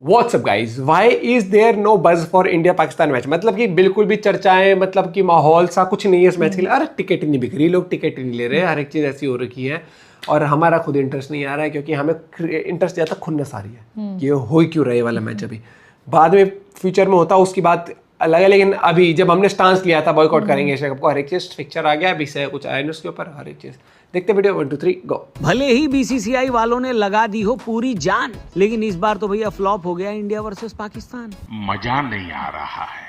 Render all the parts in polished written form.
WhatsApp guys, why is there no buzz for India Pakistan match? मतलब कि बिल्कुल भी चर्चाएं, मतलब कि माहौल सा कुछ नहीं है इस मैच के लिए। अरे टिकट ही नहीं बिक रही, लोग टिकट ही नहीं ले रहे, हर एक चीज़ ऐसी हो रखी है और हमारा खुद इंटरेस्ट नहीं आ रहा है क्योंकि हमें इंटरेस्ट ज़्यादा खुन्नस आ रही है कि ये हो ही क्यों रहे वाला मैच। अभी बाद में फ्यूचर में होता उसकी बात अलग है, लेकिन अभी जब हमने स्टांस लिया था बॉयकॉट करेंगे एशिया कप को, हर एक चीज़ फिक्चर आ गया, अभी से कुछ आया नहीं उसके ऊपर, हर एक चीज़ देखते वीडियो 1 2 3 गो। भले ही बीसीसीआई वालों ने लगा दी हो पूरी जान, लेकिन इस बार तो भैया फ्लॉप हो गया इंडिया वर्सेस पाकिस्तान। मजा नहीं आ रहा है।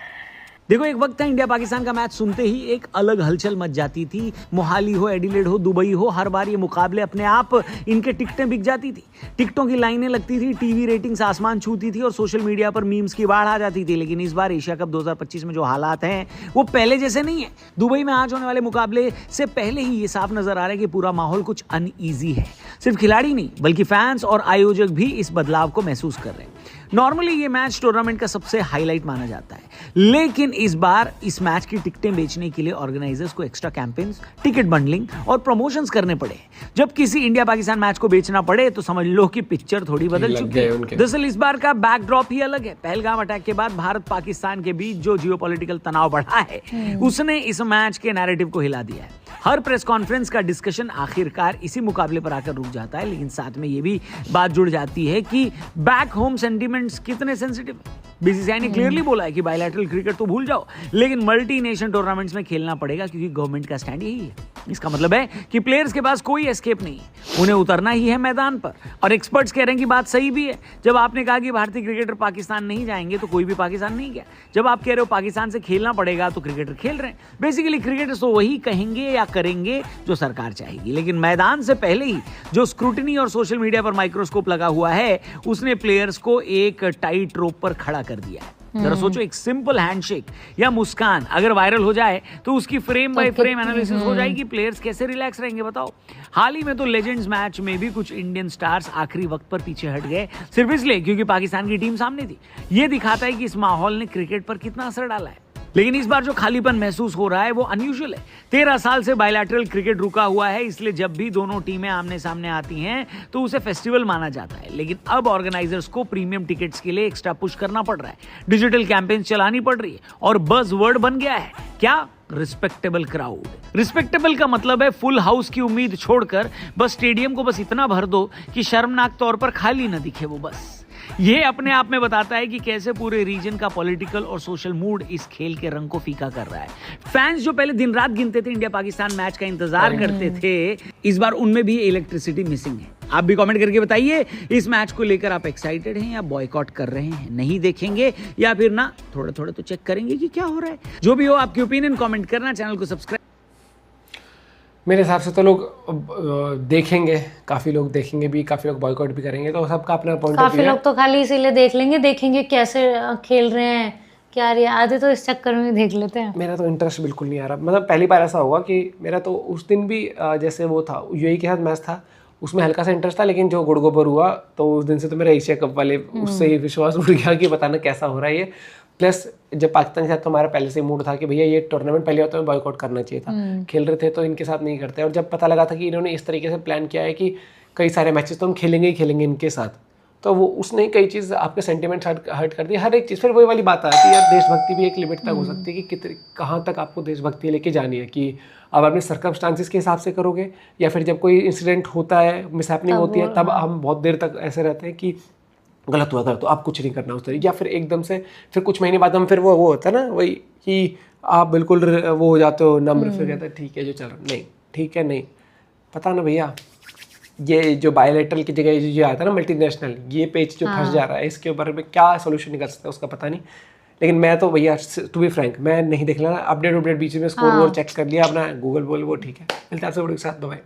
देखो, एक वक्त था इंडिया पाकिस्तान का मैच सुनते ही एक अलग हलचल मच जाती थी। मोहाली हो, एडिलेड हो, दुबई हो, हर बार ये मुकाबले अपने आप इनके टिकटें बिक जाती थी, टिकटों की लाइनें लगती थी, टीवी रेटिंग्स आसमान छूती थी और सोशल मीडिया पर मीम्स की बाढ़ आ जाती थी। लेकिन इस बार एशिया कप 2025 में जो हालात हैं वो पहले जैसे नहीं है। दुबई में आज होने वाले मुकाबले से पहले ही ये साफ नजर आ रहा है कि पूरा माहौल कुछ अनईजी है। सिर्फ खिलाड़ी नहीं बल्कि फैंस और आयोजक भी इस बदलाव को महसूस कर रहे हैं। नॉर्मली ये मैच टूर्नामेंट का सबसे हाईलाइट माना जाता है, लेकिन इस बार इस मैच की टिकटें बेचने के लिए ऑर्गेनाइजर्स को एक्स्ट्रा कैंपेन्स, टिकट बंडलिंग और प्रमोशंस करने पड़े। जब किसी इंडिया पाकिस्तान मैच को बेचना पड़े तो समझ लो कि पिक्चर थोड़ी बदल चुकी है। दरअसल इस बार का बैकड्रॉप ही अलग है। पहलगाम अटैक के बाद भारत पाकिस्तान के बीच जो जियोपॉलिटिकल तनाव बढ़ा है उसने इस मैच के नैरेटिव को हिला दिया है। हर प्रेस कॉन्फ्रेंस का डिस्कशन आखिरकार इसी मुकाबले पर आकर रुक जाता है, लेकिन साथ में ये भी बात जुड़ जाती है कि बैक होम सेंटिमेंट्स कितने सेंसिटिव है। बीसीसीआई ने क्लियरली बोला है कि बायलैटरल क्रिकेट तो भूल जाओ, लेकिन मल्टी नेशन टूर्नामेंट्स में खेलना पड़ेगा क्योंकि गवर्नमेंट का स्टैंड यही है। इसका मतलब है कि प्लेयर्स के पास कोई एस्केप नहीं है, उन्हें उतरना ही है मैदान पर। और एक्सपर्ट्स कह रहे हैं कि बात सही भी है। जब आपने कहा कि भारतीय क्रिकेटर पाकिस्तान नहीं जाएंगे तो कोई भी पाकिस्तान नहीं गया। जब आप कह रहे हो पाकिस्तान से खेलना पड़ेगा तो क्रिकेटर खेल रहे हैं। बेसिकली क्रिकेटर्स तो वही कहेंगे या करेंगे जो सरकार चाहेगी, लेकिन मैदान से पहले ही जो स्क्रूटिनी और सोशल मीडिया पर माइक्रोस्कोप लगा हुआ है उसने प्लेयर्स को एक टाइट रोप पर खड़ा कर दिया है। जरा सोचो, एक सिंपल हैंडशेक या मुस्कान अगर वायरल हो जाए तो उसकी फ्रेम बाय फ्रेम एनालिसिस हो जाएगी। प्लेयर्स कैसे रिलैक्स रहेंगे बताओ। हाल ही में तो लेजेंड्स मैच में भी कुछ इंडियन स्टार्स आखिरी वक्त पर पीछे हट गए, सिर्फ इसलिए क्योंकि पाकिस्तान की टीम सामने थी। ये दिखाता है कि इस माहौल ने क्रिकेट पर कितना असर डाला है। लेकिन इस बार जो खालीपन महसूस हो रहा है वो अनयूजुअल है। 13 साल से बायलैटरल क्रिकेट रुका हुआ है, इसलिए जब भी दोनों टीमें आमने सामने आती हैं तो उसे फेस्टिवल माना जाता है। लेकिन अब ऑर्गेनाइजर्स को प्रीमियम टिकट्स के लिए एक्स्ट्रा पुश करना पड़ रहा है, डिजिटल कैंपेन्स चलानी पड़ रही है और बज़ वर्ड बन गया है क्या? Respectable crowd. रिस्पेक्टेबल का मतलब है फुल हाउस की उम्मीद छोड़कर बस स्टेडियम को बस इतना भर दो कि शर्मनाक तौर पर खाली न दिखे वो बस। ये अपने आप में बताता है कि कैसे पूरे रीजन का पॉलिटिकल और सोशल मूड इस खेल के रंग को फीका कर रहा है। फैंस जो पहले दिन रात गिनते थे, इंडिया पाकिस्तान मैच का इंतजार करते थे, इस बार उनमें भी इलेक्ट्रिसिटी मिसिंग है। आप भी कमेंट करके बताइए, इस मैच को लेकर आप एक्साइटेड हैं या बॉयकॉट कर रहे हैं? नहीं देखेंगे या फिर ना थोड़ा थोड़ा तो चेक करेंगे कि क्या हो रहा है? जो भी हो, आपकी ओपिनियन कमेंट करना, चैनल को सब्सक्राइब। मेरे हिसाब से तो लोग देखेंगे, काफ़ी लोग देखेंगे भी, काफ़ी लोग बॉयकॉट भी करेंगे, तो सबका अपना पॉइंट ऑफ व्यू है। काफी लोग तो खाली इसीलिए देख लेंगे, देखेंगे कैसे खेल रहे हैं, क्या रही है, आधे तो इस चक्कर में देख लेते हैं। मेरा तो इंटरेस्ट बिल्कुल नहीं आ रहा। मतलब पहली बार ऐसा हुआ कि मेरा तो उस दिन भी जैसे वो था यूएई के साथ मैच था, उसमें हल्का सा इंटरेस्ट था, लेकिन जो गुड़गोबर हुआ तो उस दिन से तो मेरा एशिया कप वाले उससे ही विश्वास उठ गया कि बताना कैसा हो रहा है ये। प्लस जब पाकिस्तान के साथ तो हमारा पहले से ही मूड था कि भैया ये टूर्नामेंट पहले होता है बॉयकॉट करना चाहिए था। खेल रहे थे तो इनके साथ नहीं करते, और जब पता लगा था कि इन्होंने इस तरीके से प्लान किया है कि कई सारे मैचेस तो हम खेलेंगे ही खेलेंगे इनके साथ, तो वो उसने कई चीज़ आपके सेंटिमेंट्स हर्ट कर दी, हर एक चीज़। फिर वही वाली बात आती है यार, देशभक्ति भी एक लिमिट तक हो सकती है कि कहाँ तक आपको देशभक्ति लेके जानी है, कि अब अपने सर्कमस्टांसिस के हिसाब से करोगे या फिर जब कोई इंसिडेंट होता है, मिसहैपनिंग होती है, तब हम बहुत देर तक ऐसे रहते हैं कि गलत हुआ तो आप कुछ नहीं करना उस तरीके, या फिर एकदम से फिर कुछ महीने बाद हम फिर वो होता है ना वही कि आप बिल्कुल वो हो जाते हो नम्र, फिर कहते हैं ठीक है जो चल रहा, नहीं ठीक है नहीं पता ना भैया। ये जो बायलैटरल की जगह जो आता है ना मल्टीनेशनल, ये पेज जो फंस जा रहा है, इसके ऊपर में क्या सोल्यूशन निकल सकता है उसका पता नहीं। लेकिन मैं तो भैया टू बी फ्रैंक मैं नहीं देख लेना, अपडेट बीच में स्कोर वोर चेक कर लिया अपना, गूगल बोल वो ठीक है। मिलते हैं आपसे वीडियो के साथ, बाय।